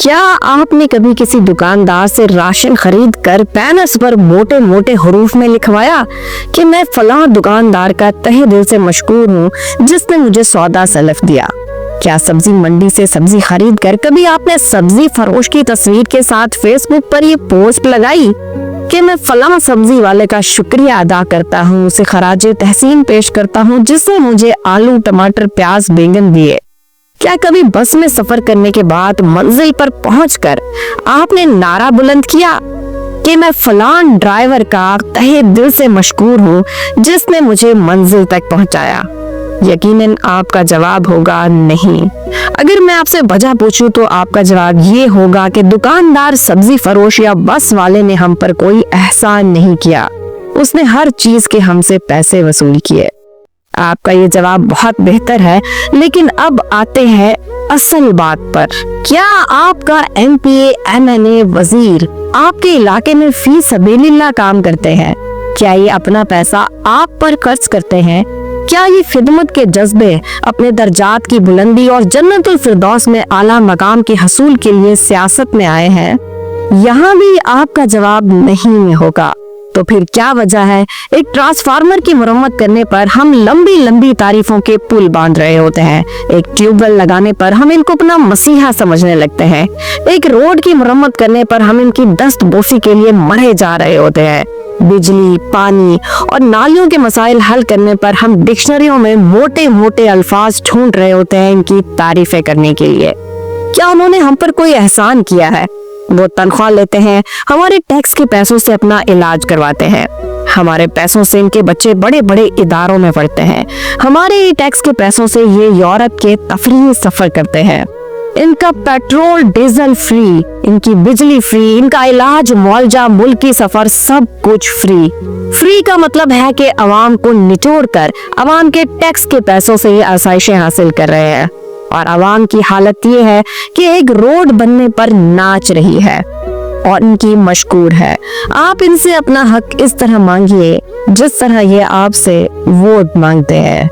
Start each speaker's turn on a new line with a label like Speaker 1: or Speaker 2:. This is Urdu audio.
Speaker 1: کیا آپ نے کبھی کسی دکاندار سے راشن خرید کر بینرز پر موٹے موٹے حروف میں لکھوایا کہ میں فلاں دکاندار کا تہہ دل سے مشکور ہوں جس نے مجھے سودا سلف دیا؟ کیا سبزی منڈی سے سبزی خرید کر کبھی آپ نے سبزی فروش کی تصویر کے ساتھ فیس بک پر یہ پوسٹ لگائی کہ میں فلاں سبزی والے کا شکریہ ادا کرتا ہوں، اسے خراج تحسین پیش کرتا ہوں جس نے مجھے آلو ٹماٹر پیاز بیگن دیے؟ کیا کبھی بس میں سفر کرنے کے بعد منزل پر پہنچ کر آپ نے نعرہ بلند کیا کہ میں فلاں ڈرائیور کا تہہ دل سے مشکور ہوں جس نے مجھے منزل تک پہنچایا؟ یقیناً آپ کا جواب ہوگا نہیں۔ اگر میں آپ سے وجہ پوچھوں تو آپ کا جواب یہ ہوگا کہ دکاندار، سبزی فروش یا بس والے نے ہم پر کوئی احسان نہیں کیا، اس نے ہر چیز کے ہم سے پیسے وصول کیے۔ آپ کا یہ جواب بہت بہتر ہے، لیکن اب آتے ہیں اصل بات پر۔ کیا آپ کا ایم پی اے، ایم این اے، وزیر آپ کے علاقے میں فی سبیل اللہ کام کرتے ہیں؟ کیا یہ اپنا پیسہ آپ پر خرچ کرتے ہیں؟ کیا یہ خدمت کے جذبے، اپنے درجات کی بلندی اور جنت الفردوس میں اعلیٰ مقام کے حصول کے لیے سیاست میں آئے ہیں؟ یہاں بھی آپ کا جواب نہیں ہوگا۔ تو پھر کیا وجہ ہے ایک ٹرانسفارمر کی مرمت کرنے پر ہم لمبی لمبی تعریفوں کے پل باندھ رہے ہوتے ہیں، ایک ٹیوب ویل لگانے پر ہم ان کو اپنا مسیحا سمجھنے لگتے ہیں، ایک روڈ کی مرمت کرنے پر ہم ان کی دست بوسی کے لیے مرے جا رہے ہوتے ہیں، بجلی، پانی اور نالیوں کے مسائل حل کرنے پر ہم ڈکشنریوں میں موٹے موٹے الفاظ ڈھونڈ رہے ہوتے ہیں ان کی تعریفیں کرنے کے لیے۔ کیا انہوں نے ہم پر کوئی احسان کیا ہے؟ وہ تنخواہ لیتے ہیں، ہمارے ٹیکس کے پیسوں سے اپنا علاج کرواتے ہیں، ہمارے پیسوں سے ان کے بچے بڑے بڑے اداروں میں پڑھتے ہیں، ہمارے ٹیکس کے پیسوں سے یہ یورپ کے تفریحی سفر کرتے ہیں، ان کا پیٹرول ڈیزل فری، ان کی بجلی فری، ان کا علاج معالجہ، ملکی سفر، سب کچھ فری۔ فری کا مطلب ہے کہ عوام کو نچوڑ کر عوام کے ٹیکس کے پیسوں سے یہ آسائشیں حاصل کر رہے ہیں، اور عوام کی حالت یہ ہے کہ ایک روڈ بننے پر ناچ رہی ہے اور ان کی مشکور ہے۔ آپ ان سے اپنا حق اس طرح مانگیے جس طرح یہ آپ سے ووٹ مانگتے ہیں۔